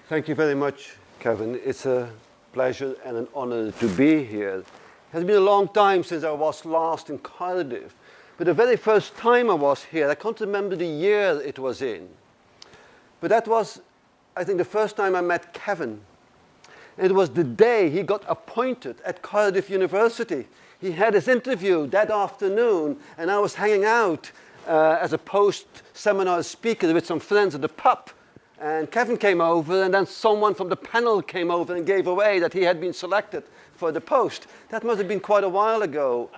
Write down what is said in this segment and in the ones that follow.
Thank you very much, Kevin. It's a pleasure and an honor to be here. It has been a long time since I was last in Cardiff. But the very first time I was here, I can't remember the year it was in. But that was, I think, the first time I met Kevin. It was the day he got appointed at Cardiff University. He had his interview that afternoon, and I was hanging out as a post-seminar speaker with some friends at the pub. And Kevin came over, and then someone from the panel came over and gave away that he had been selected for the post. That must have been quite a while ago,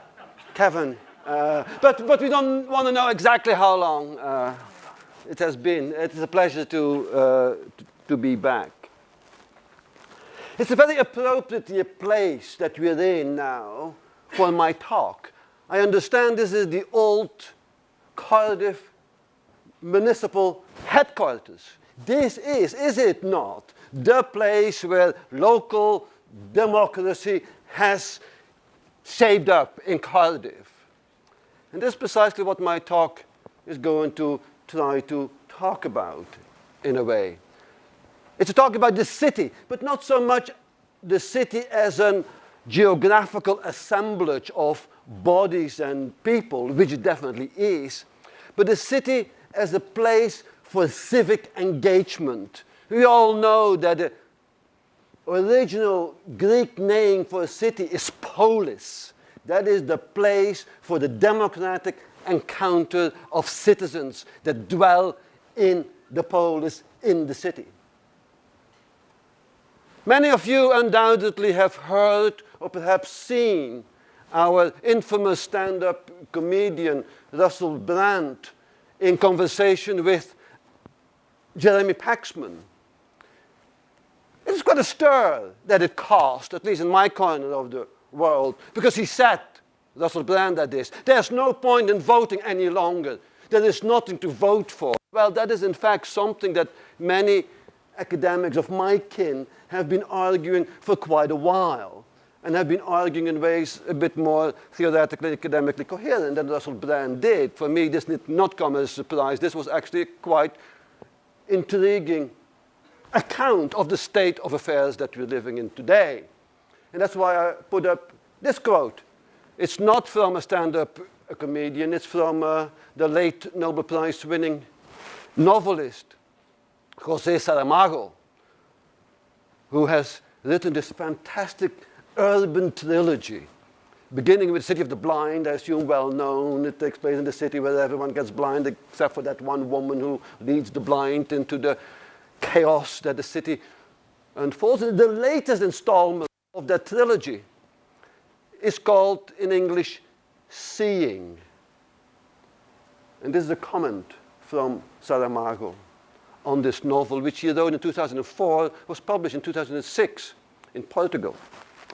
Kevin. But we don't want to know exactly how long it has been. It is a pleasure to be back. It's a very appropriate place that we're in now for my talk. I understand this is the old Cardiff municipal headquarters. This is it not, the place where local democracy has shaped up in Cardiff? And this is precisely what my talk is going to try to talk about, in a way. It's a talk about the city, but not so much the city as a geographical assemblage of bodies and people, which it definitely is, but the city as a place for civic engagement. We all know that the original Greek name for a city is Polis. That is the place for the democratic encounter of citizens that dwell in the polis, in the city. Many of you undoubtedly have heard or perhaps seen our infamous stand-up comedian Russell Brand in conversation with Jeremy Paxman. It's quite a stir that it caused, at least in my corner of the world, because he said, Russell Brand that is, there's no point in voting any longer. There is nothing to vote for. Well, that is in fact something that many academics of my kin have been arguing for quite a while, and have been arguing in ways a bit more theoretically, academically coherent than Russell Brand did. For me, this did not come as a surprise. This was actually quite intriguing account of the state of affairs that we're living in today. And that's why I put up this quote. It's not from a stand-up comedian, it's from the late Nobel Prize winning novelist, José Saramago, who has written this fantastic urban trilogy, beginning with City of the Blind, I assume well known. It takes place in the city where everyone gets blind except for that one woman who leads the blind into the chaos that the city unfolds. And the latest installment of that trilogy is called, in English, Seeing. And this is a comment from Saramago on this novel, which he wrote in 2004, was published in 2006 in Portugal,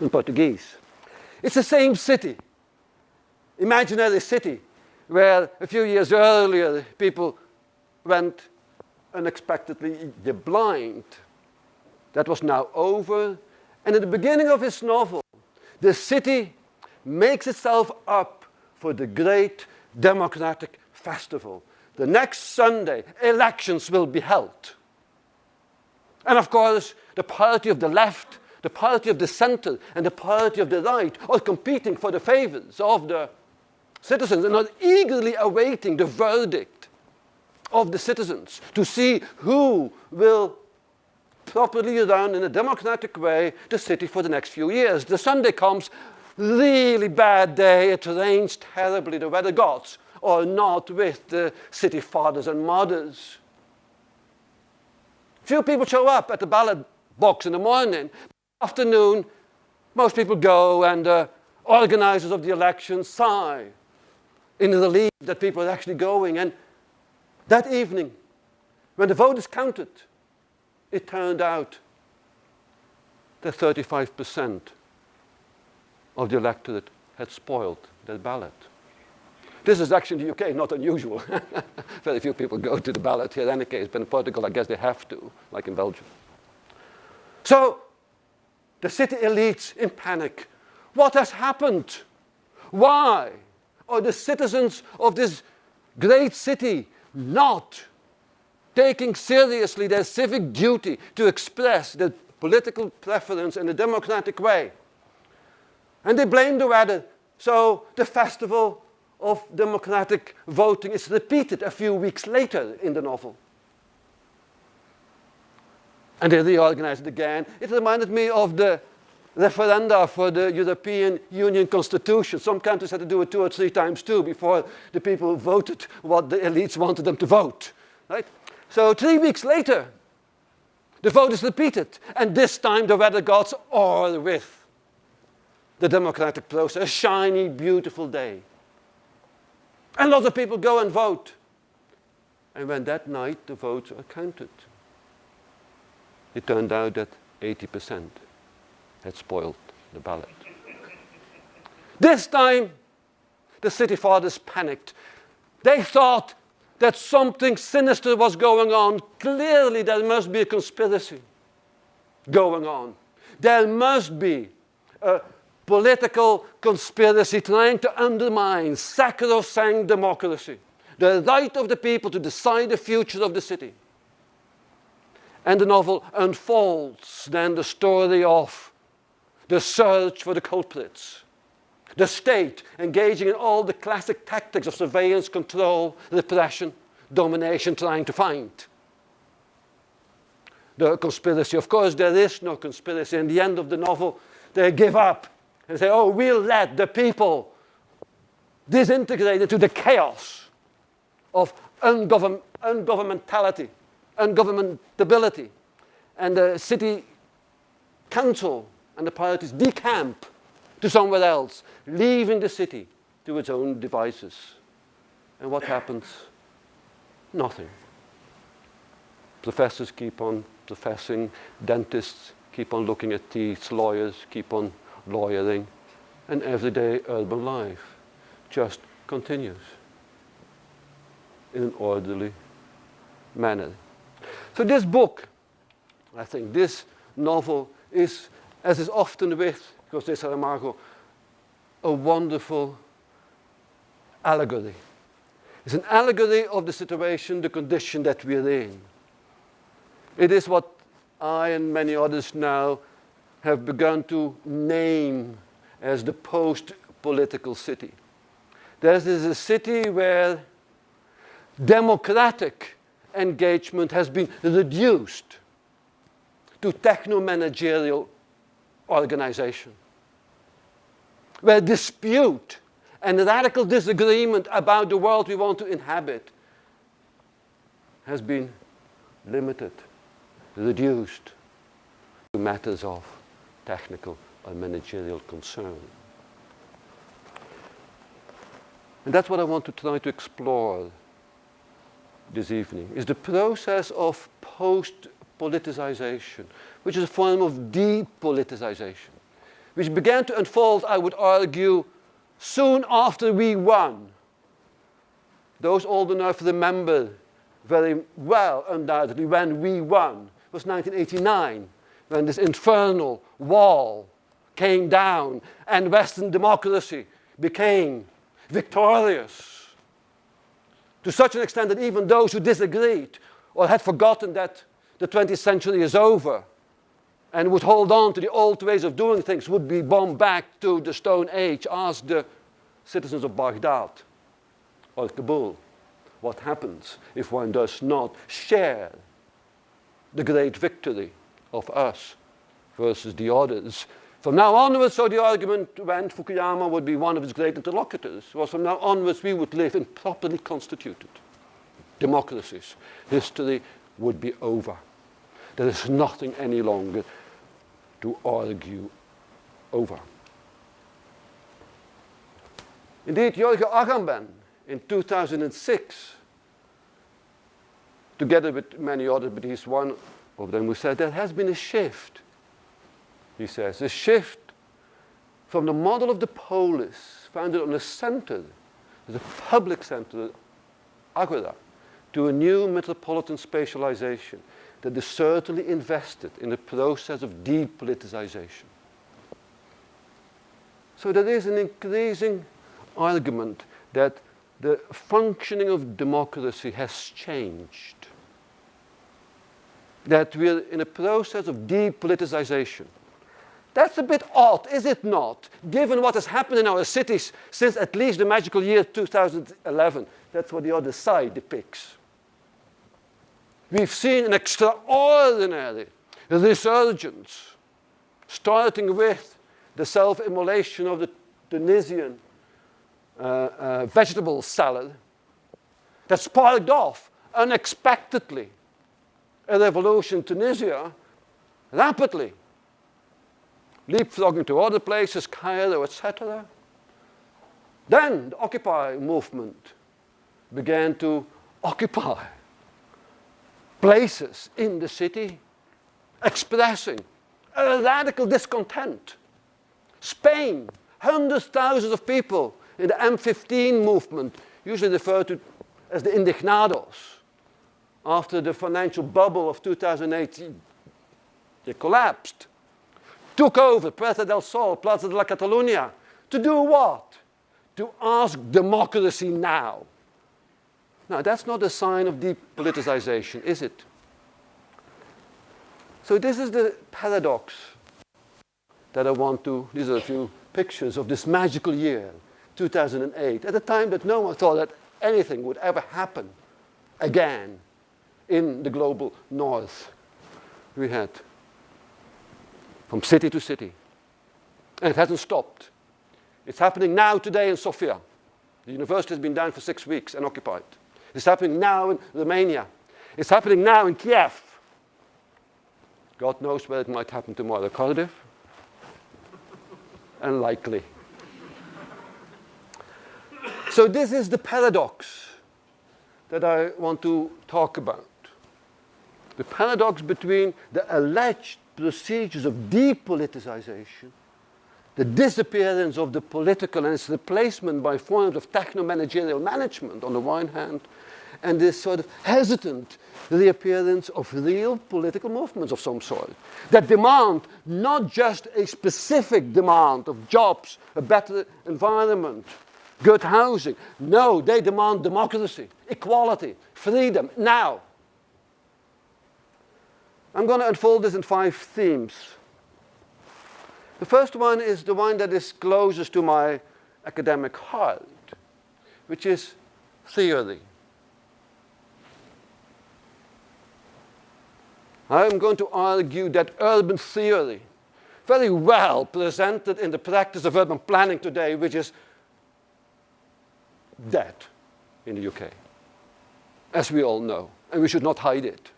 in Portuguese. It's the same city, imaginary city, where a few years earlier people went unexpectedly blind. That was now over. And at the beginning of his novel, the city makes itself up for the great democratic festival. The next Sunday, elections will be held. And of course, the party of the left, the party of the center, and the party of the right are competing for the favors of the citizens and are eagerly awaiting the verdict of the citizens to see who will properly run in a democratic way the city for the next few years. The Sunday comes, really bad day, it rains terribly, the weather gods are not with the city fathers and mothers. Few people show up at the ballot box in the morning. Afternoon, most people go, and the organizers of the election sigh in relief that people are actually going. And that evening, when the vote is counted, it turned out that 35% of the electorate had spoiled their ballot. This is actually in the UK, not unusual. Very few people go to the ballot here in any case, but in Portugal, I guess they have to, like in Belgium. So, the city elites in panic. What has happened? Why are the citizens of this great city not taking seriously their civic duty to express their political preference in a democratic way. And they blame the weather. So the festival of democratic voting is repeated a few weeks later in the novel. And they reorganize it again. It reminded me of the referenda for the European Union Constitution. Some countries had to do it 2 or 3 times too before the people voted what the elites wanted them to vote. Right? So 3 weeks later, the vote is repeated. And this time the weather gods are with the democratic process. A shiny, beautiful day. And lots of people go and vote. And when that night the votes are counted, it turned out that 80% had spoiled the ballot. This time, the city fathers panicked. They thought that something sinister was going on. Clearly, there must be a conspiracy going on. There must be a political conspiracy trying to undermine sacrosanct democracy, the right of the people to decide the future of the city. And the novel unfolds then the story of the search for the culprits, the state engaging in all the classic tactics of surveillance, control, repression, domination, trying to find the conspiracy. Of course, there is no conspiracy. In the end of the novel, they give up and say, oh, we'll let the people disintegrate into the chaos of ungovernmentality, ungovernmentability, and the city council and the parties decamp to somewhere else, leaving the city to its own devices. And what happens? Nothing. Professors keep on professing, dentists keep on looking at teeth, lawyers keep on lawyering, and everyday urban life just continues in an orderly manner. So this book, I think, this novel is, as is often with José Saramago, a wonderful allegory. It's an allegory of the situation, the condition that we're in. It is what I and many others now have begun to name as the post-political city. There is a city where democratic engagement has been reduced to techno-managerial organization, where dispute and radical disagreement about the world we want to inhabit has been limited, reduced to matters of technical or managerial concern. And that's what I want to try to explore this evening, is the process of post-politicization, which is a form of de-politicization, which began to unfold, I would argue, soon after we won. Those old enough remember very well, undoubtedly, when we won. It was 1989, when this infernal wall came down and Western democracy became victorious, to such an extent that even those who disagreed or had forgotten that the 20th century is over and would hold on to the old ways of doing things would be bombed back to the Stone Age. Ask the citizens of Baghdad or Kabul what happens if one does not share the great victory of us versus the others. From now onwards, so the argument went, Fukuyama would be one of his great interlocutors, was from now onwards we would live in properly constituted democracies. History would be over. There is nothing any longer to argue over. Indeed, Jorge Agamben in 2006, together with many others, but he's one of them who said there has been a shift. He says, a shift from the model of the polis, founded on a center, the public center, Agora, to a new metropolitan spatialization that is certainly invested in the process of de-politicization. So there is an increasing argument that the functioning of democracy has changed. that we're in a process of de-politicization. That's a bit odd, is it not, given what has happened in our cities since at least the magical year 2011. That's what the other side depicts. We've seen an extraordinary resurgence, starting with the self-immolation of the Tunisian vegetable salad that sparked off unexpectedly a revolution in Tunisia rapidly, leapfrogging to other places, Cairo, etc. Then the Occupy movement began to occupy places in the city, expressing a radical discontent. Spain, hundreds of thousands of people in the M15 movement, usually referred to as the indignados, after the financial bubble of 2008, they collapsed, took over Plaza del Sol, Plaza de la Catalunya, to do what? To ask democracy now. Now, that's not a sign of depoliticization, is it? So this is the paradox that I want to, these are a few pictures of this magical year, 2008, at a time that no one thought that anything would ever happen again in the global north. We had from city to city. And it hasn't stopped. It's happening now today in Sofia. The university has been down for 6 weeks and occupied. It's happening now in Romania. It's happening now in Kiev. God knows where it might happen tomorrow. Cardiff? Unlikely. So this is the paradox that I want to talk about. The paradox between the alleged procedures of depoliticization, the disappearance of the political and its replacement by forms of techno-managerial management on the one hand, and this sort of hesitant reappearance of real political movements of some sort that demand not just a specific demand of jobs, a better environment, good housing. No, they demand democracy, equality, freedom, now. I'm going to unfold this in 5 themes. The first one is the one that is closest to my academic heart, which is theory. I'm going to argue that urban theory, very well presented in the practice of urban planning today, which is dead in the UK, as we all know, and we should not hide it.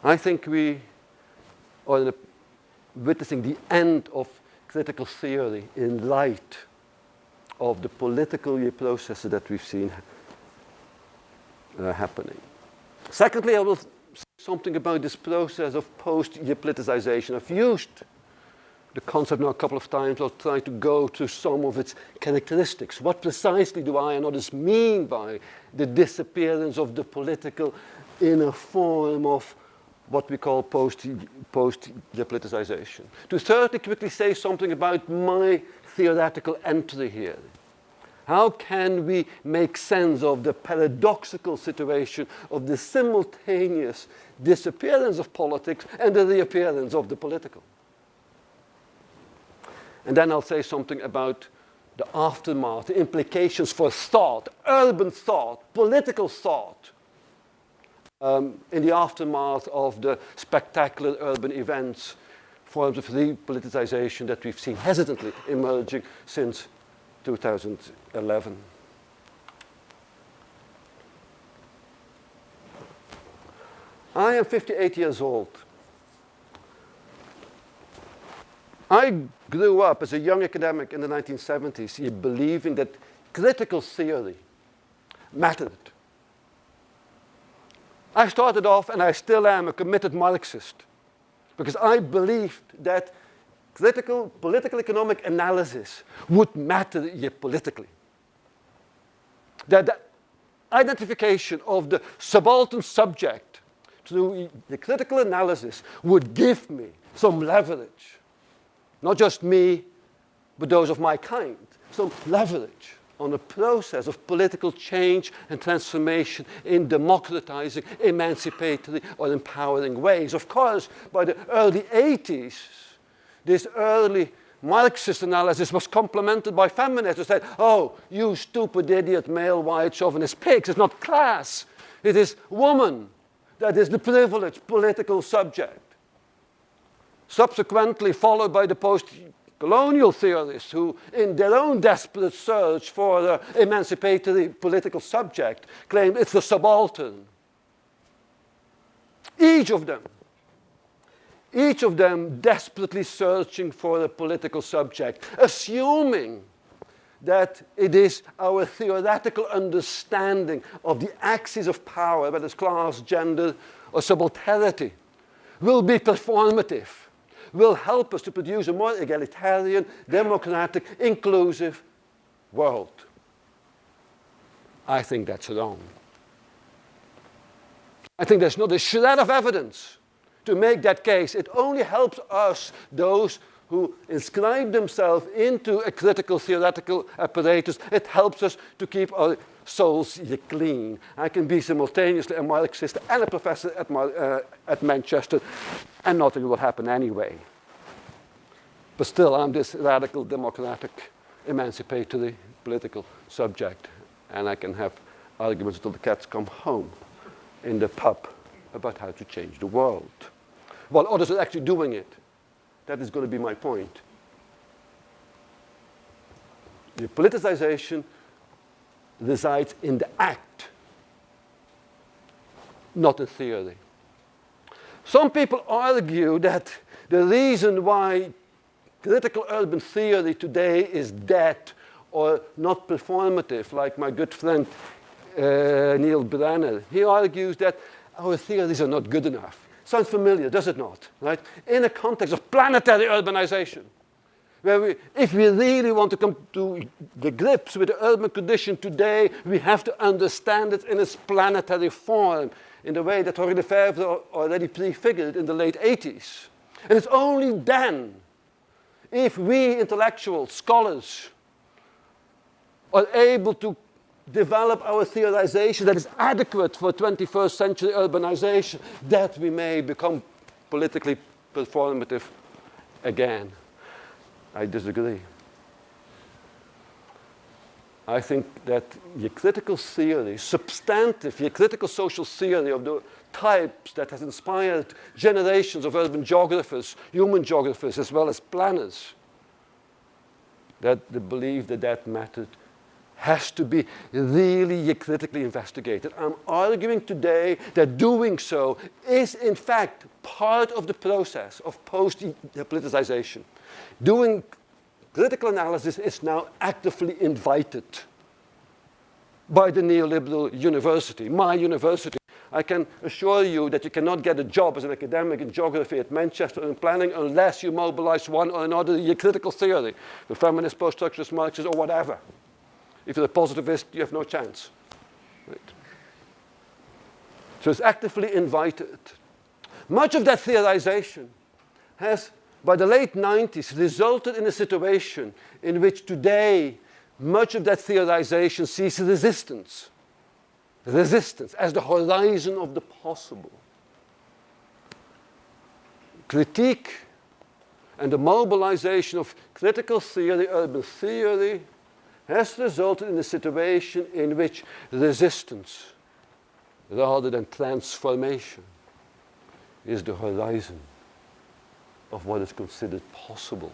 I think we are witnessing the end of critical theory in light of the political processes that we've seen happening. Secondly, I will say something about this process of post-politicization. I've used the concept now a couple of times. I'll try to go to some of its characteristics. What precisely do I and others mean by the disappearance of the political in a form of what we call post-politicization? To thirdly quickly say something about my theoretical entry here. How can we make sense of the paradoxical situation of the simultaneous disappearance of politics and the reappearance of the political? And then I'll say something about the aftermath, the implications for thought, urban thought, political thought, in the aftermath of the spectacular urban events, forms of repoliticization that we've seen hesitantly emerging since 2011. I am 58 years old. I grew up as a young academic in the 1970s believing that critical theory mattered. I started off, and I still am, a committed Marxist, because I believed that critical political economic analysis would matter politically. That the identification of the subaltern subject through the critical analysis would give me some leverage. Not just me, but those of my kind, some leverage on a process of political change and transformation in democratizing, emancipatory, or empowering ways. Of course, by the early 80s, this early Marxist analysis was complemented by feminists who said, oh, you stupid idiot, male, white, chauvinist pigs. It's not class. It is woman that is the privileged political subject. Subsequently followed by the post-colonial theorists who, in their own desperate search for an emancipatory political subject, claimed it's the subaltern. Each of them desperately searching for a political subject, assuming that it is our theoretical understanding of the axis of power, whether it's class, gender, or subalternity, will be performative, will help us to produce a more egalitarian, democratic, inclusive world. I think that's wrong. I think there's not a shred of evidence to make that case. It only helps us, those who inscribe themselves into a critical theoretical apparatus. It helps us to keep our souls clean. I can be simultaneously a Marxist and a professor at Manchester, and nothing will happen anyway. But still, I'm this radical, democratic, emancipatory political subject, and I can have arguments until the cats come home in the pub about how to change the world. While others are actually doing it. That is going to be my point. The politicization resides in the act, not in theory. Some people argue that the reason why critical urban theory today is dead or not performative, like my good friend Neil Brenner, he argues that our theories are not good enough. Sounds familiar, does it not? Right? In a context of planetary urbanization, where if we really want to come to the grips with the urban condition today, we have to understand it in its planetary form, in the way that Henri Lefebvre already prefigured in the late 80s. And it's only then, if we intellectuals, scholars, are able to develop our theorization that is adequate for 21st century urbanization, that we may become politically performative again. I disagree. I think that the critical theory, substantive, the critical social theory of the types that has inspired generations of urban geographers, human geographers, as well as planners, that they believe that that method has to be really critically investigated. I'm arguing today that doing so is in fact part of the process of post-politicization. Doing critical analysis is now actively invited by the neoliberal university, my university. I can assure you that you cannot get a job as an academic in geography at Manchester or in planning unless you mobilize one or another critical theory, the feminist, post-structuralist, Marxist, or whatever. If you're a positivist, you have no chance. Right? So it's actively invited. Much of that theorization has, by the late 90s, resulted in a situation in which today much of that theorization sees resistance. Resistance as the horizon of the possible. Critique and the mobilization of critical theory, urban theory, has resulted in a situation in which resistance, rather than transformation, is the horizon of what is considered possible.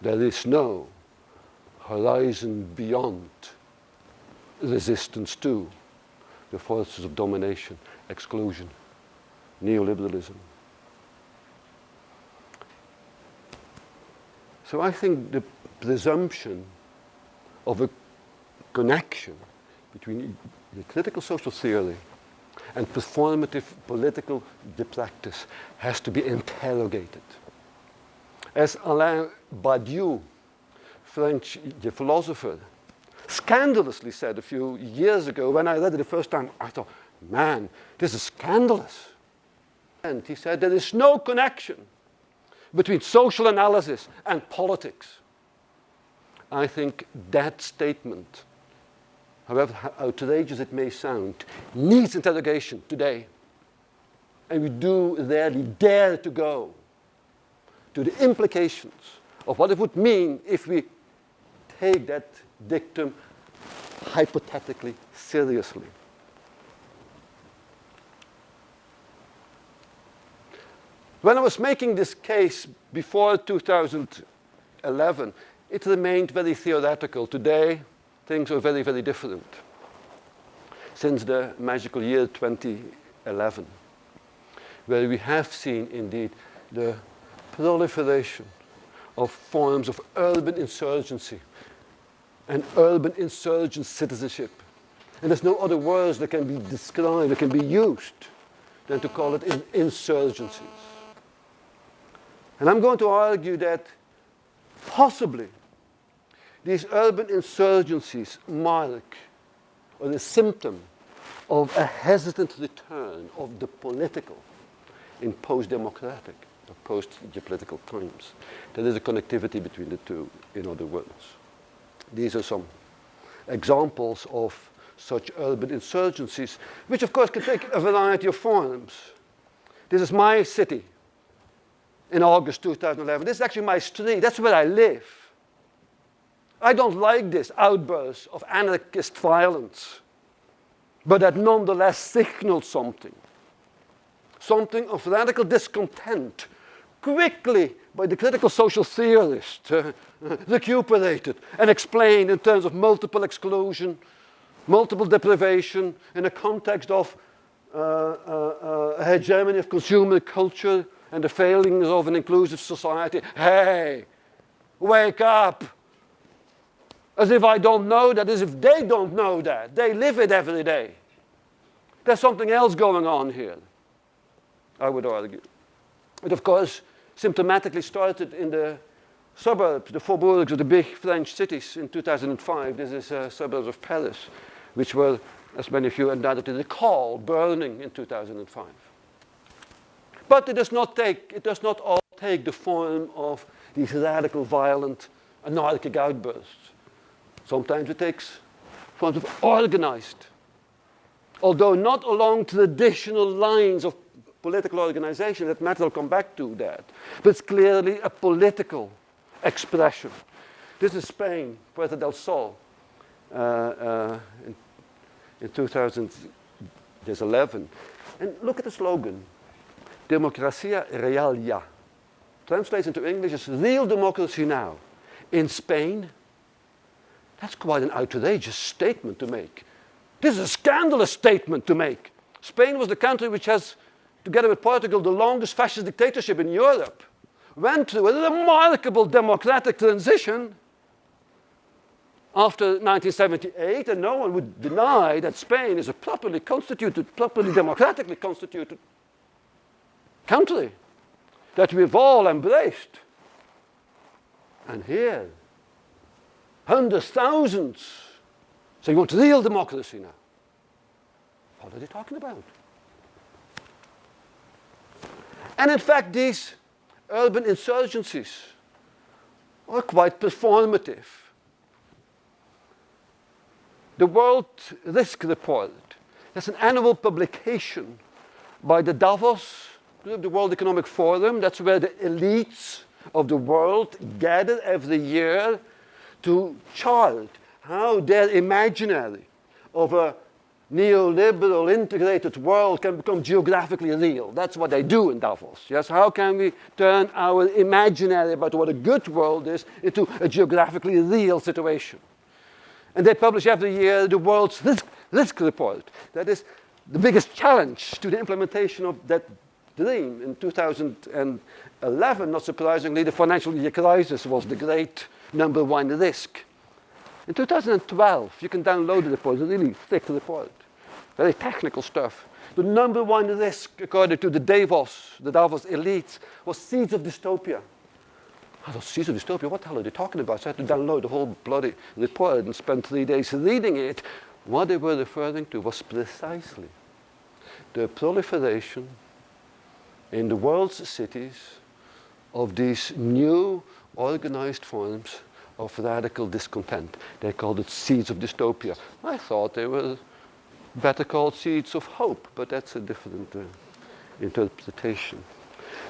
There is no horizon beyond resistance to the forces of domination, exclusion, neoliberalism. So I think the presumption of a connection between the critical social theory and performative political practice has to be interrogated. As Alain Badiou, French philosopher, scandalously said a few years ago, when I read it the first time, I thought, man, this is scandalous. And he said there is no connection between social analysis and politics. I think that statement, however outrageous it may sound, needs interrogation today. And we do rarely dare to go to the implications of what it would mean if we take that dictum hypothetically seriously. When I was making this case before 2011, it remained very theoretical. Today, things are very, very different. Since the magical year 2011, where we have seen indeed the proliferation of forms of urban insurgency and urban insurgent citizenship. And there's no other words that can be described, that can be used, than to call it insurgencies. And I'm going to argue that possibly these urban insurgencies mark or a symptom of a hesitant return of the political in post-democratic or post-geopolitical times. There is a connectivity between the two, in other words. These are some examples of such urban insurgencies, which of course can take a variety of forms. This is my city in August 2011. This is actually my street. That's where I live. I don't like this outburst of anarchist violence, but that nonetheless signals something. Something of radical discontent, quickly by the critical social theorist, recuperated and explained in terms of multiple exclusion, multiple deprivation, in a context of a hegemony of consumer culture and the failings of an inclusive society. Hey, wake up! As if I don't know that, as if they don't know that. They live it every day. There's something else going on here, I would argue. It, of course, symptomatically started in the suburbs, the faubourgs of the big French cities in 2005. This is suburbs of Paris, which were, as many of you undoubtedly recall, burning in 2005. But it does not all take the form of these radical, violent, anarchic outbursts. Sometimes it takes forms of organized, although not along traditional lines of political organization. That matter, I'll come back to that. But it's clearly a political expression. This is Spain, Puerta del Sol, in 2011. And look at the slogan, Democracia Real Ya. Translates into English as real democracy now. In Spain, that's quite an outrageous statement to make. This is a scandalous statement to make. Spain was the country which has, together with Portugal, the longest fascist dictatorship in Europe. Went through a remarkable democratic transition after 1978, and no one would deny that Spain is a properly constituted, properly democratically constituted country that we've all embraced. And here, hundreds, thousands, so you want real democracy now. What are they talking about? And in fact, these urban insurgencies are quite performative. The World Risk Report, that's an annual publication by the Davos, the World Economic Forum. That's where the elites of the world gather every year to chart how their imaginary of a neoliberal integrated world can become geographically real. That's what they do in Davos. Yes, how can we turn our imaginary about what a good world is into a geographically real situation? And they publish every year the World's Risk Report. That is the biggest challenge to the implementation of that dream. In 2011, not surprisingly, the financial year crisis was the great number one risk. In 2012, you can download the report, it's a really thick report, very technical stuff. The number one risk, according to the Davos elites, was seeds of dystopia. I thought, seeds of dystopia, what the hell are they talking about? So I had to download the whole bloody report and spend 3 days reading it. What they were referring to was precisely the proliferation in the world's cities of these new organized forms of radical discontent. They called it seeds of dystopia. I thought they were better called seeds of hope, but that's a different interpretation.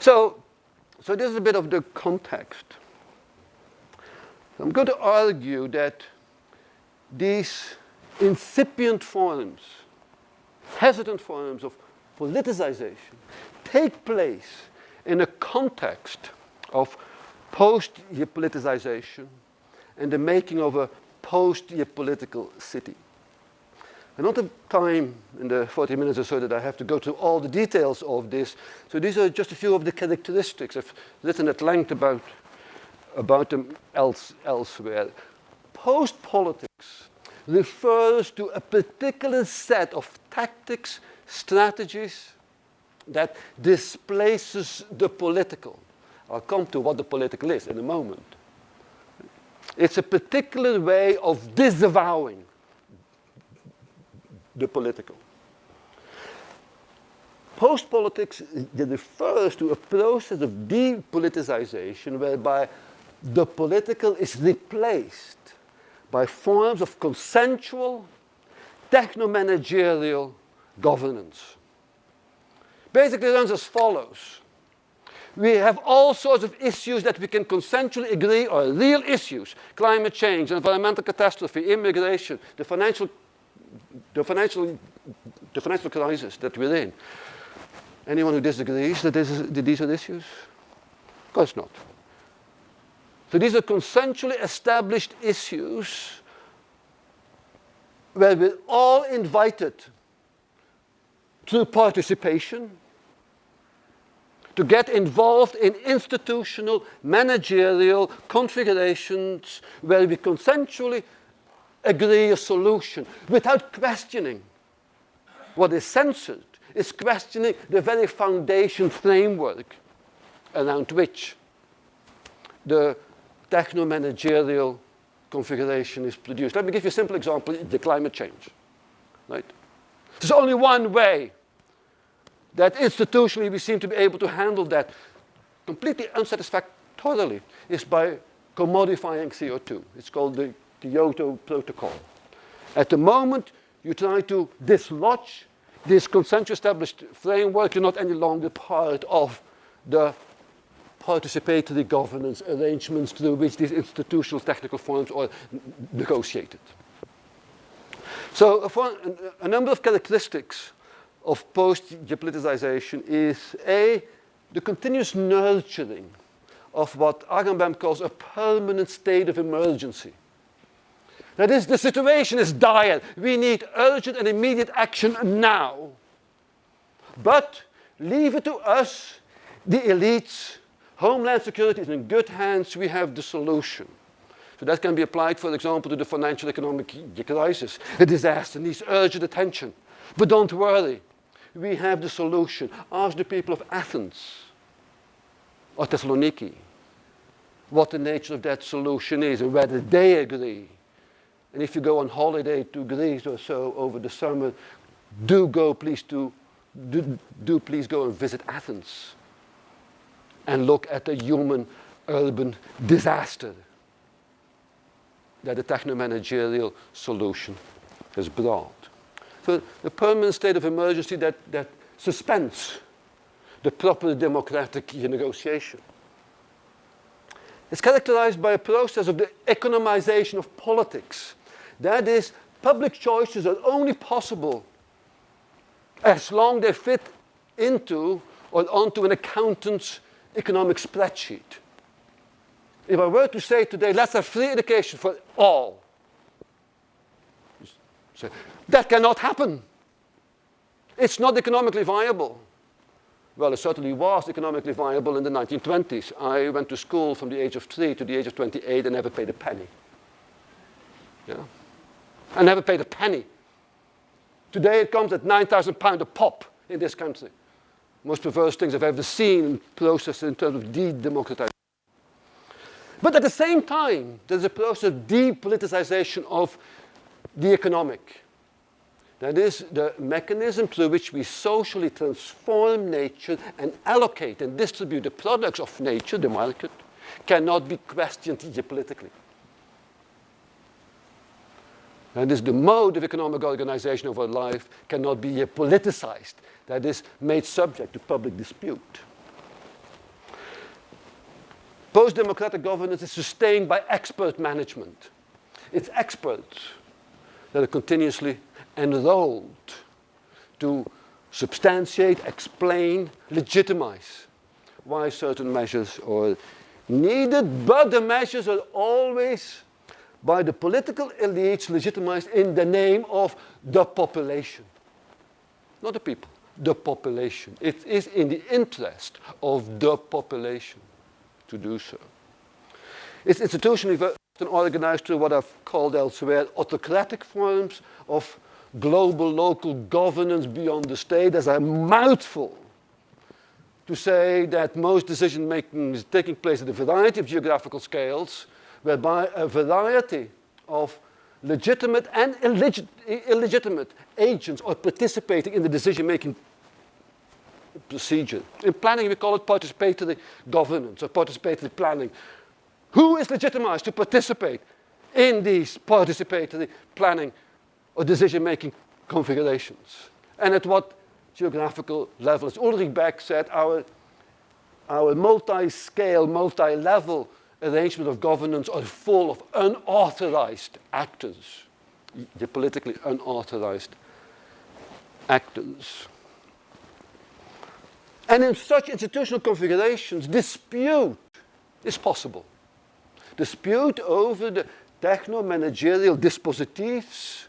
So this is a bit of the context. I'm going to argue that these incipient forms, hesitant forms of politicization, take place in a context of post-de-politicization and the making of a post-de-political city. I don't have time in the 40 minutes or so that I have to go through all the details of this. So these are just a few of the characteristics. I've written at length about them elsewhere. Post-politics refers to a particular set of tactics, strategies that displaces the political. I'll come to what the political is in a moment. It's a particular way of disavowing the political. Post-politics refers to a process of de-politicization whereby the political is replaced by forms of consensual, techno-managerial governance. Basically, it runs as follows. We have all sorts of issues that we can consensually agree are real issues. Climate change, environmental catastrophe, immigration, the financial crisis that we're in. Anyone who disagrees that these are issues? Of course not. So these are consensually established issues where we're all invited through participation to get involved in institutional, managerial configurations where we consensually agree a solution without questioning what is censored, is questioning the very foundation framework around which the techno-managerial configuration is produced. Let me give you a simple example, the climate change. Right? There's only one way that institutionally we seem to be able to handle that completely unsatisfactorily is by commodifying CO2. It's called the Kyoto Protocol. At the moment, you try to dislodge this consensually established framework. You're not any longer part of the participatory governance arrangements through which these institutional technical forms are negotiated. So a number of characteristics of post-geopoliticization is A, the continuous nurturing of what Agamben calls a permanent state of emergency. That is, the situation is dire. We need urgent and immediate action now. But leave it to us, the elites. Homeland security is in good hands. We have the solution. So that can be applied, for example, to the financial economic crisis. A disaster needs urgent attention. But don't worry. We have the solution. Ask the people of Athens or Thessaloniki what the nature of that solution is and whether they agree. And if you go on holiday to Greece or so over the summer, please go and visit Athens and look at the human urban disaster that the techno-managerial solution has brought. So the permanent state of emergency that suspends the proper democratic negotiation. It's characterized by a process of the economization of politics. That is, public choices are only possible as long as they fit into or onto an accountant's economic spreadsheet. If I were to say today, let's have free education for all, say, that cannot happen. It's not economically viable. Well, it certainly was economically viable in the 1920s. I went to school from the age of 3 to the age of 28 and never paid a penny. Yeah? I never paid a penny. Today it comes at £9,000 a pop in this country. Most perverse things I've ever seen in process in terms of de-democratization. But at the same time, there's a process of de-politicization of the economic. That is, the mechanism through which we socially transform nature and allocate and distribute the products of nature, the market, cannot be questioned geopolitically. That is, the mode of economic organization of our life cannot be politicized, that is, made subject to public dispute. Post-democratic governance is sustained by expert management. It's experts that are continuously enrolled to substantiate, explain, legitimize why certain measures are needed, but the measures are always by the political elites legitimized in the name of the population. Not the people, the population. It is in the interest of the population to do so. It's institutionally often organized through what I've called elsewhere autocratic forms of global local governance beyond the state. As a mouthful to say that most decision making is taking place at a variety of geographical scales, whereby a variety of legitimate and illegitimate agents are participating in the decision making procedure. In planning, we call it participatory governance or participatory planning. Who is legitimized to participate in these participatory planning or decision-making configurations? And at what geographical level? As Ulrich Beck said, our multi-scale, multi-level arrangement of governance are full of unauthorized actors, the politically unauthorized actors. And in such institutional configurations, dispute is possible. Dispute over the techno-managerial dispositives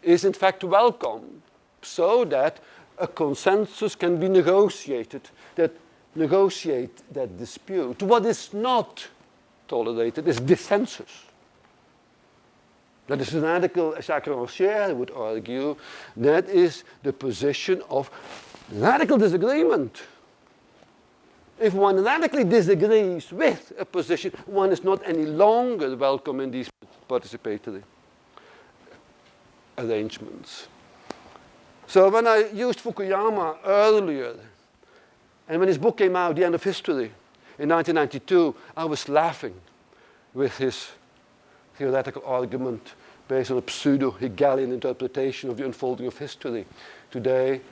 is in fact welcome, so that a consensus can be negotiated that negotiate that dispute. What is not tolerated is dissensus. That is radical, as Jacques would argue, that is the position of radical disagreement. If one radically disagrees with a position, one is not any longer welcome in these participatory arrangements. So when I used Fukuyama earlier, and when his book came out, The End of History, in 1992, I was laughing with his theoretical argument based on a pseudo-Hegelian interpretation of the unfolding of history. Today,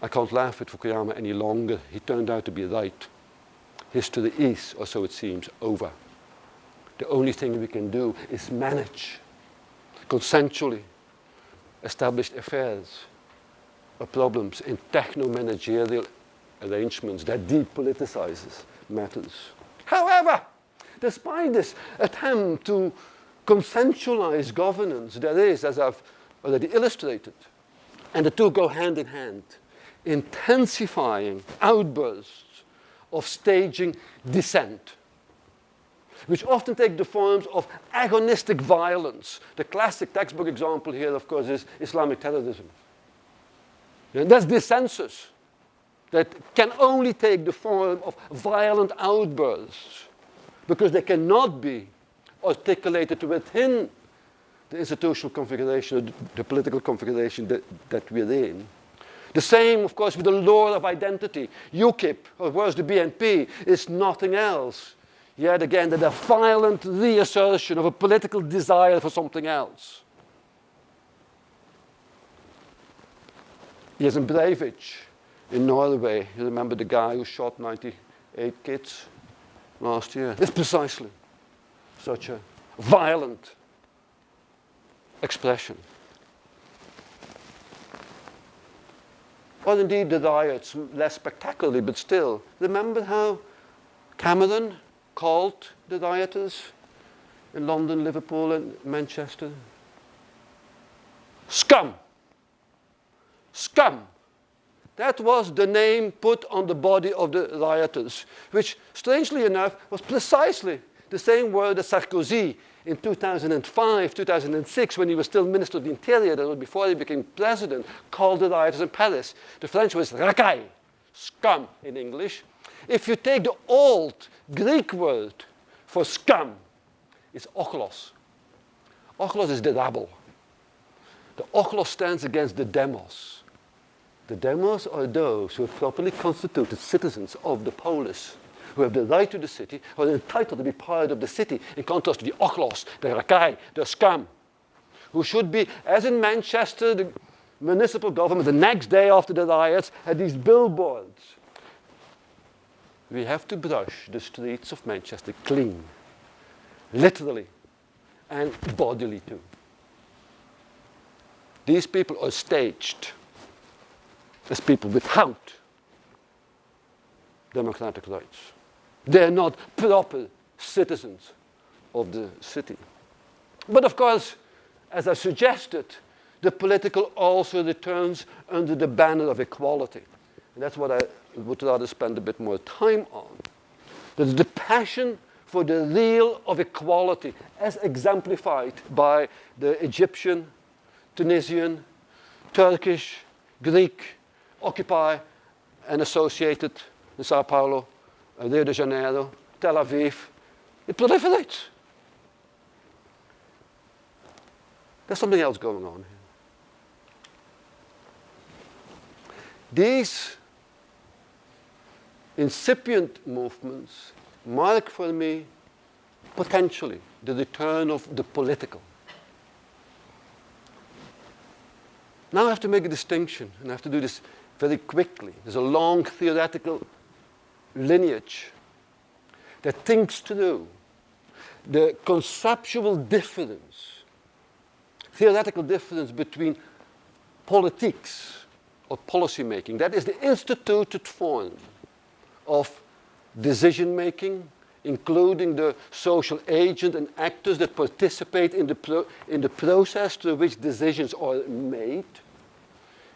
I can't laugh at Fukuyama any longer. He turned out to be right. History is, or so it seems, over. The only thing we can do is manage consensually established affairs or problems in techno-managerial arrangements that depoliticizes matters. However, despite this attempt to consensualize governance, there is, as I've already illustrated, and the two go hand in hand, intensifying outbursts of staging dissent, which often take the forms of agonistic violence. The classic textbook example here, of course, is Islamic terrorism. And that's dissensus that can only take the form of violent outbursts because they cannot be articulated within the institutional configuration, the political configuration that we're in. The same, of course, with the lure of identity. UKIP, or worse, the BNP, is nothing else, yet again, than a violent reassertion of a political desire for something else. Yes, in Breivik, in Norway, you remember the guy who shot 98 kids last year? It's precisely such a violent expression. Or indeed the riots, less spectacularly, but still. Remember how Cameron called the rioters in London, Liverpool, and Manchester? Scum. Scum. That was the name put on the body of the rioters, which, strangely enough, was precisely the same word as Sarkozy in 2005, 2006, when he was still Minister of the Interior, that was before he became president, called the rioters in Paris. The French was racaille, scum in English. If you take the old Greek word for scum, it's ochlos. Ochlos is the rabble. The ochlos stands against the demos. The demos are those who are properly constituted citizens of the polis, who have the right to the city, who are entitled to be part of the city, in contrast to the ochlos, the racaille, the scum, who should be, as in Manchester, the municipal government, the next day after the riots, had these billboards. We have to brush the streets of Manchester clean, literally, and bodily too. These people are staged as people without democratic rights. They are not proper citizens of the city. But of course, as I suggested, the political also returns under the banner of equality. And that's what I would rather spend a bit more time on. There's the passion for the real of equality, as exemplified by the Egyptian, Tunisian, Turkish, Greek, Occupy and associated in Sao Paulo, Rio de Janeiro, Tel Aviv. It proliferates. There's something else going on here. These incipient movements mark for me potentially the return of the political. Now I have to make a distinction, and I have to do this very quickly. There's a long theoretical lineage that thinks through the conceptual difference, theoretical difference between politics or policy making, that is the instituted form of decision making, including the social agent and actors that participate in the process through which decisions are made.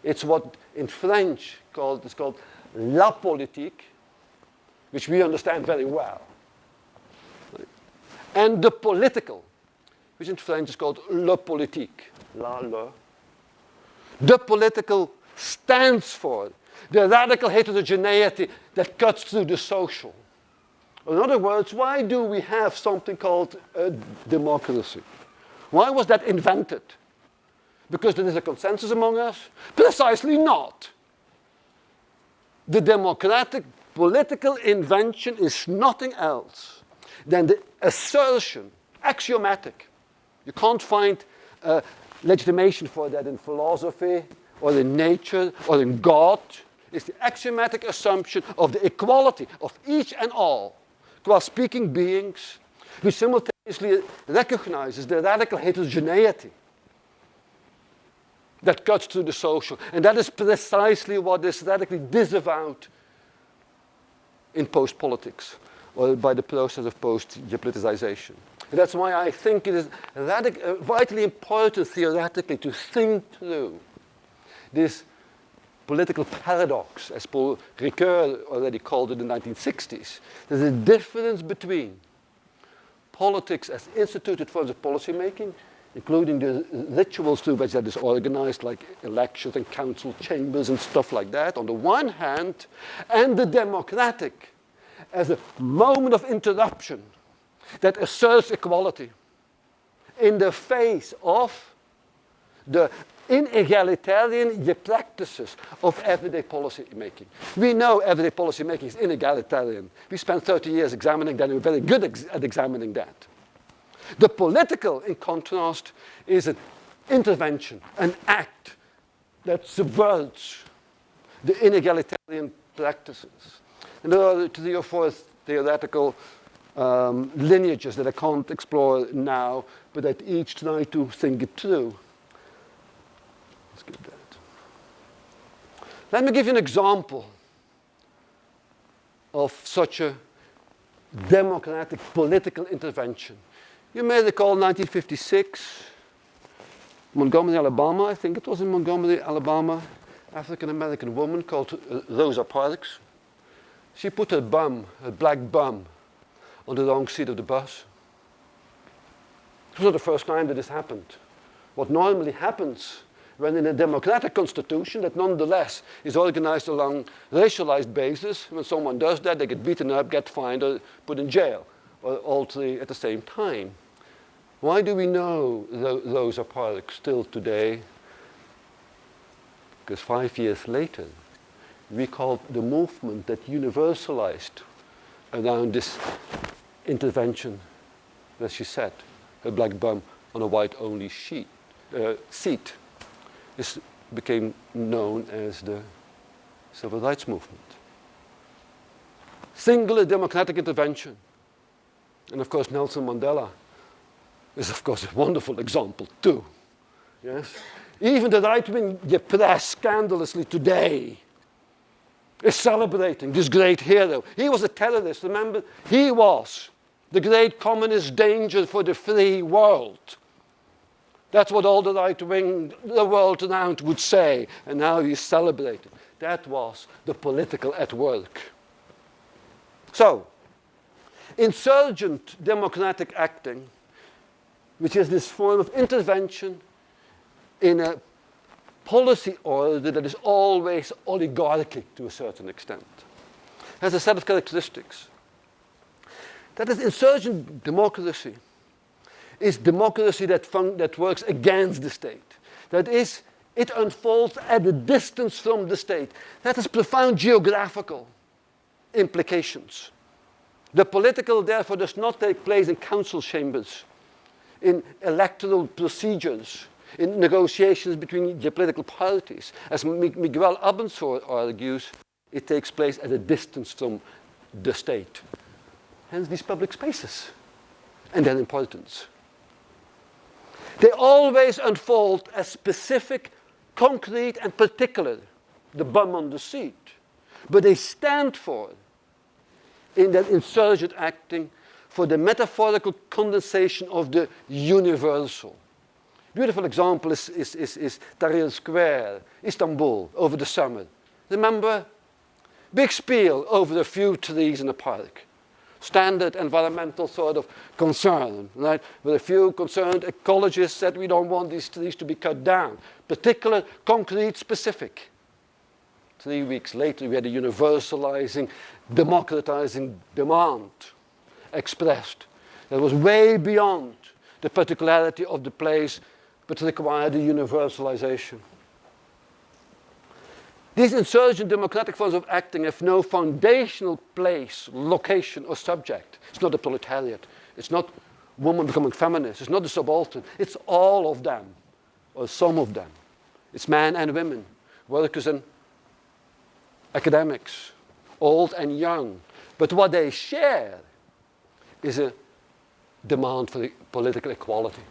It's what in French is called la politique, which we understand very well. Right? And the political, which in French is called le politique. Le. The political stands for the radical heterogeneity that cuts through the social. In other words, why do we have something called a democracy? Why was that invented? Because there is a consensus among us? Precisely not. The democratic political invention is nothing else than the assertion, axiomatic. You can't find legitimation for that in philosophy or in nature or in God. It's the axiomatic assumption of the equality of each and all, qua speaking beings, which simultaneously recognizes the radical heterogeneity that cuts through the social. And that is precisely what is radically disavowed in post-politics, or by the process of post-De-Politicization. And that's why I think it is vitally important theoretically to think through this political paradox, as Paul Ricoeur already called it in the 1960s. There's a difference between politics as instituted forms of policy making, including the rituals through which that is organized, like elections and council chambers and stuff like that, on the one hand, and the democratic as a moment of interruption that asserts equality in the face of the inegalitarian practices of everyday policy making. We know everyday policy making is inegalitarian. We spent 30 years examining that, and we're very good at examining that. The political, in contrast, is an intervention, an act that subverts the inegalitarian practices. And there are 3 or 4 theoretical lineages that I can't explore now, but that each try to think it through. Let's get that. Let me give you an example of such a democratic political intervention. You may recall 1956, Montgomery, Alabama. I think it was in Montgomery, Alabama, African-American woman called Rosa Parks. She put her bum, her black bum, on the wrong seat of the bus. It was not the first time that this happened. What normally happens when in a democratic constitution that nonetheless is organized along racialized basis, when someone does that, they get beaten up, get fined, or put in jail, or all 3 at the same time. Why do we know Rosa Parks still today? Because 5 years later, we called the movement that universalized around this intervention, as she said, her black bum on a white-only sheet. seat became known as the Civil Rights Movement. Singular democratic intervention. And of course, Nelson Mandela is, of course, a wonderful example too. Yes? Even the right-wing press, scandalously today, is celebrating this great hero. He was a terrorist, remember? He was the great communist danger for the free world. That's what all the right wing, the world around would say, and now he's celebrated. That was the political at work. So, insurgent democratic acting, which is this form of intervention in a policy order that is always oligarchic to a certain extent, has a set of characteristics. That is, insurgent democracy is democracy that works against the state. That is, it unfolds at a distance from the state. That has profound geographical implications. The political, therefore, does not take place in council chambers, in electoral procedures, in negotiations between the political parties. As Miguel Abensor argues, it takes place at a distance from the state. Hence these public spaces and their importance. They always unfold as specific, concrete, and particular, the bum on the seat. But they stand for, in that insurgent acting, for the metaphorical condensation of the universal. Beautiful example is Tahrir Square, Istanbul, over the summer. Remember? Big spiel over a few trees in a park. Standard environmental sort of concern, right? With a few concerned ecologists said we don't want these trees to be cut down. Particular, concrete, specific. 3 weeks later, we had a universalizing, democratizing demand expressed that was way beyond the particularity of the place, but required a universalization. These insurgent democratic forms of acting have no foundational place, location, or subject. It's not the proletariat. It's not women becoming feminists. It's not the subaltern. It's all of them, or some of them. It's men and women, workers and academics, old and young. But what they share is a demand for political equality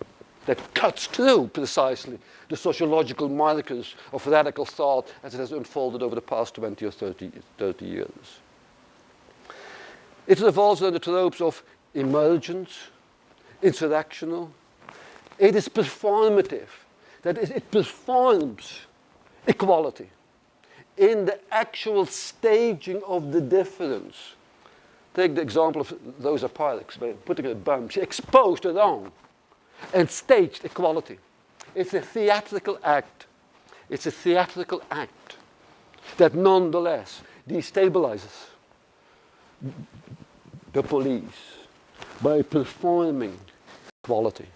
that cuts through precisely the sociological markers of radical thought as it has unfolded over the past 20 or 30 years. It revolves around the tropes of emergence, insurrectional. It is performative. That is, it performs equality in the actual staging of the difference. Take the example of Rosa Parks, by putting a bum. She exposed her own and staged equality. It's a theatrical act. It's a theatrical act that nonetheless destabilizes the police by performing equality,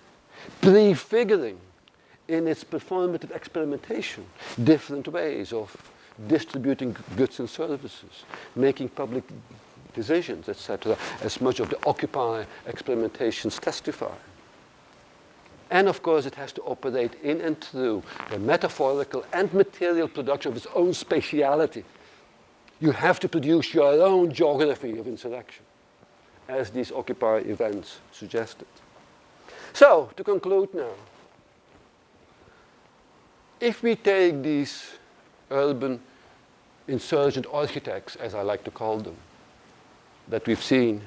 prefiguring in its performative experimentation different ways of distributing goods and services, making public decisions, etc., as much of the Occupy experimentations testify. And of course, it has to operate in and through the metaphorical and material production of its own spatiality. You have to produce your own geography of insurrection, as these Occupy events suggested. So, to conclude now, if we take these urban insurgent architects, as I like to call them, that we've seen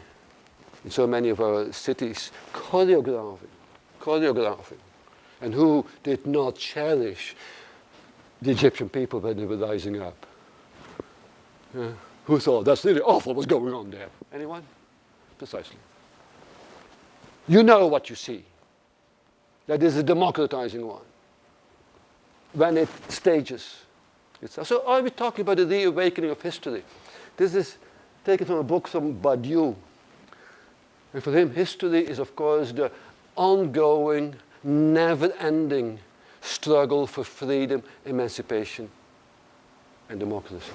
in so many of our cities, choreographing, and who did not cherish the Egyptian people when they were rising up. Who thought that's really awful what's going on there? Anyone? Precisely. You know what you see. That is a democratizing one. When it stages itself. So are we talking about the reawakening of history? This is taken from a book from Badiou. And for him, history is, of course, the ongoing, never-ending struggle for freedom, emancipation, and democracy.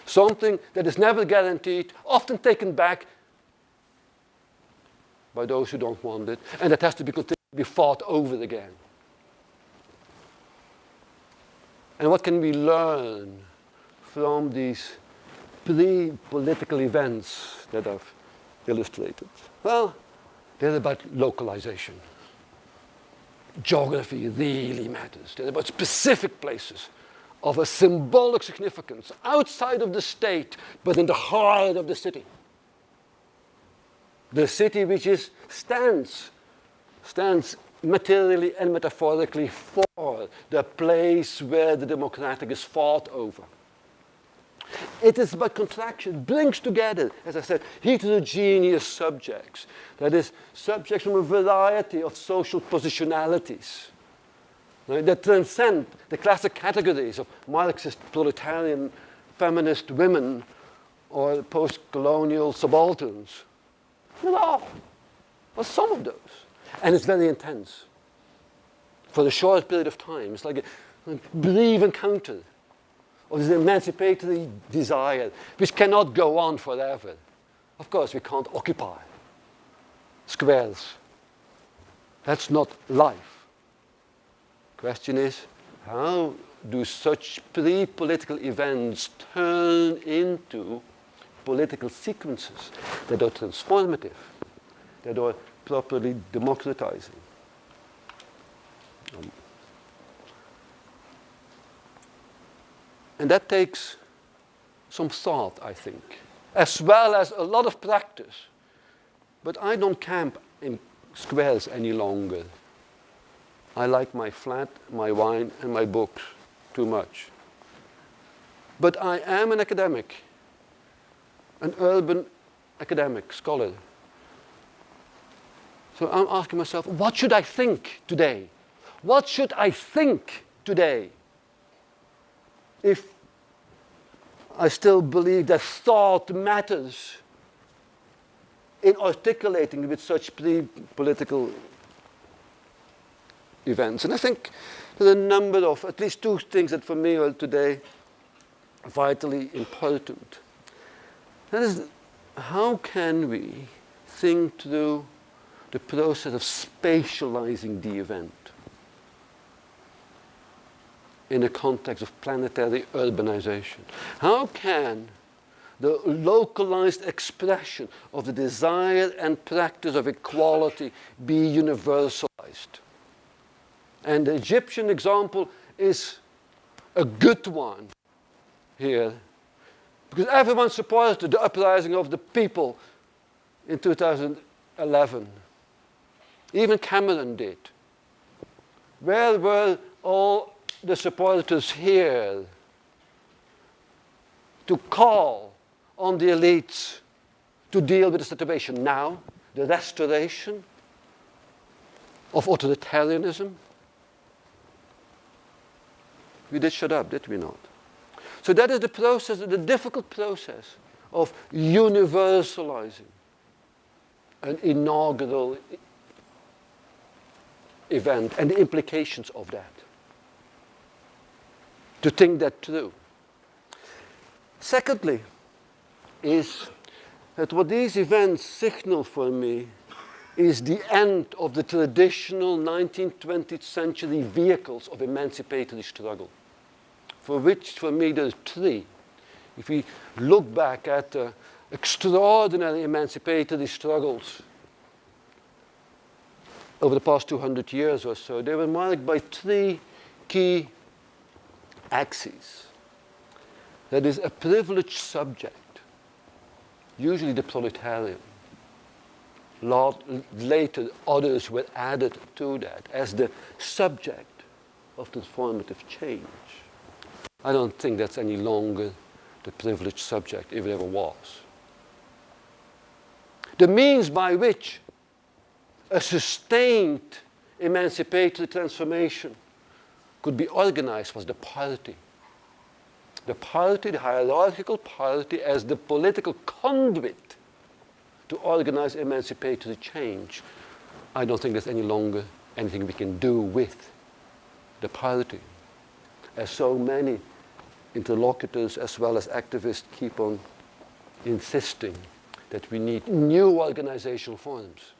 Something that is never guaranteed, often taken back by those who don't want it, and that has to be continued to be fought over again. And what can we learn from these pre-political events that I've illustrated? Well, they're about localization. Geography really matters. They're about specific places of a symbolic significance outside of the state, but in the heart of the city. The city which stands materially and metaphorically for the place where the democratic is fought over. It is about contraction, brings together, as I said, heterogeneous subjects. That is, subjects from a variety of social positionalities, right, that transcend the classic categories of Marxist, proletarian, feminist women or post-colonial subalterns. Not all, but some of those. And it's very intense. For a short period of time, it's like a brief encounter of this emancipatory desire, which cannot go on forever. Of course, we can't occupy squares. That's not life. The question is, how do such pre-political events turn into political sequences that are transformative, that are properly democratizing? And that takes some thought, I think, as well as a lot of practice. But I don't camp in squares any longer. I like my flat, my wine, and my books too much. But I am an academic, an urban academic, scholar. So I'm asking myself, what should I think today? What should I think today? If I still believe that thought matters in articulating with such political events. And I think there's a number of, at least two things that for me are today vitally important. That is, how can we think through the process of spatializing the event in the context of planetary urbanization? How can the localized expression of the desire and practice of equality be universalized? And the Egyptian example is a good one here, because everyone supported the uprising of the people in 2011. Even Cameron did. Where were all the supporters here to call on the elites to deal with the situation now, the restoration of authoritarianism? We did shut up, did we not? So that is the process, the difficult process of universalizing an inaugural event and the implications of that. To think that through. Secondly, is that what these events signal for me is the end of the traditional 19th, 20th century vehicles of emancipatory struggle, for which, for me, there's three. If we look back at the extraordinary emancipatory struggles over the past 200 years or so, they were marked by three key axes. That is, a privileged subject, usually the proletarian. Later, others were added to that as the subject of transformative change. I don't think that's any longer the privileged subject, if it ever was. The means by which a sustained emancipatory transformation could be organized was the polity. The polity, the hierarchical polity, as the political conduit to organize emancipatory change. I don't think there's any longer anything we can do with the polity, as so many interlocutors as well as activists keep on insisting that we need new organizational forms.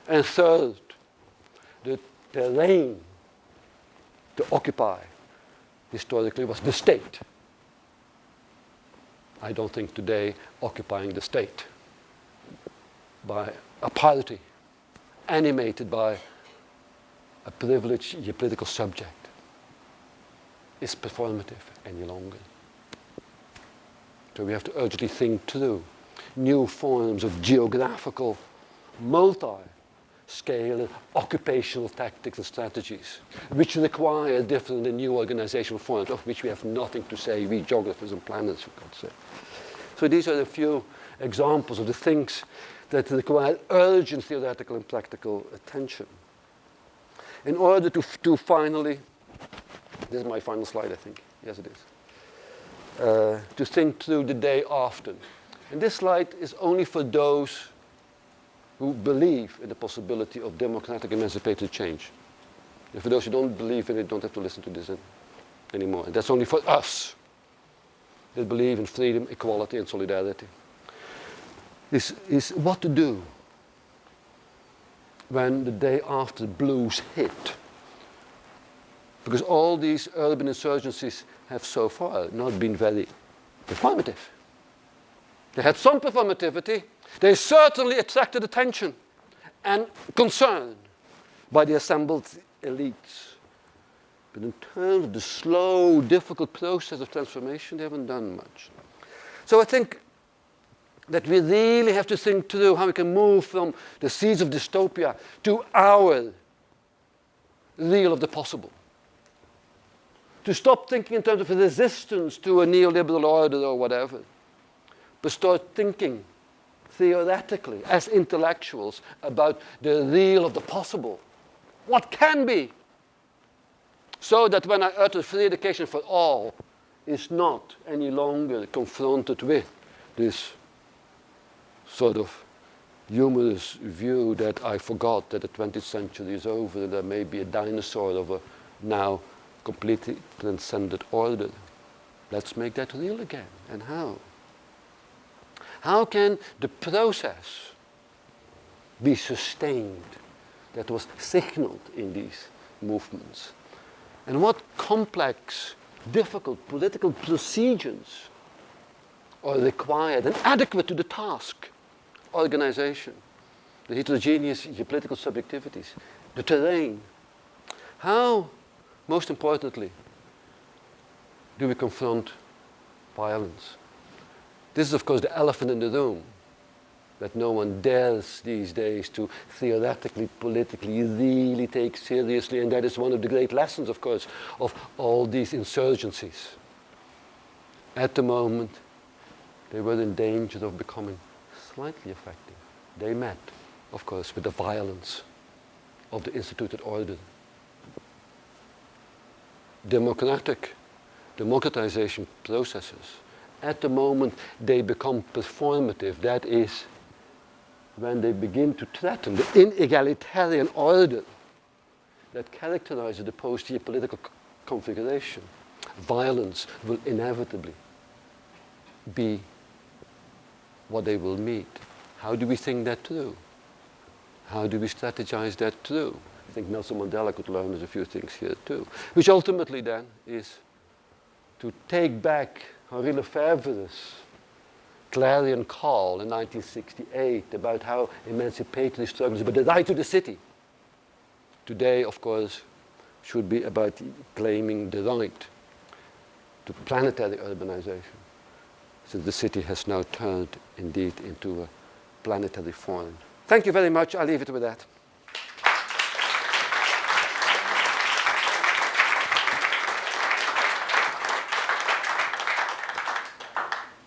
And third, the terrain to occupy historically was the state. I don't think today occupying the state by a party animated by a privileged geopolitical subject is performative any longer. So we have to urgently think through new forms of geographical, multi-scale occupational tactics and strategies, which require different and new organizational forms, of which we have nothing to say, we geographers and planners, for God's sake. So these are a few examples of the things that require urgent theoretical and practical attention. In order to finally, this is my final slide, I think. Yes, it is. To think through the day after. And this slide is only for those who believe in the possibility of democratic emancipatory change. And for those who don't believe in it, don't have to listen to this anymore. And that's only for us that believe in freedom, equality, and solidarity. Is what to do when the day after blues hit. Because all these urban insurgencies have so far not been very performative. They had some performativity. They certainly attracted attention and concern by the assembled elites. But in terms of the slow, difficult process of transformation, they haven't done much. So I think that we really have to think through how we can move from the seeds of dystopia to our real of the possible. To stop thinking in terms of resistance to a neoliberal order or whatever, but start thinking theoretically as intellectuals about the real of the possible. What can be? So that when I utter free education for all is not any longer confronted with this sort of humorous view that I forgot that the 20th century is over and there may be a dinosaur of a now completely transcended order. Let's make that real again. And how? How can the process be sustained that was signaled in these movements? And what complex, difficult political procedures are required and adequate to the task? Organization, the heterogeneous geopolitical subjectivities, the terrain. How, most importantly, do we confront violence? This is, of course, the elephant in the room that no one dares these days to theoretically, politically, really take seriously, and that is one of the great lessons, of course, of all these insurgencies. At the moment, they were in danger of becoming slightly effective. They met, of course, with the violence of the instituted order. Democratization processes, at the moment they become performative. That is, when they begin to threaten the inegalitarian order that characterizes the post-geopolitical configuration. Violence will inevitably be what they will meet. How do we think that through? How do we strategize that through? I think Nelson Mandela could learn us a few things here too. Which ultimately then is to take back Henri Lefebvre's clarion call in 1968 about how emancipatory struggles, but the right to the city. Today, of course, should be about claiming the right to planetary urbanization, since the city has now turned indeed into a planetary form. Thank you very much. I'll leave it with that.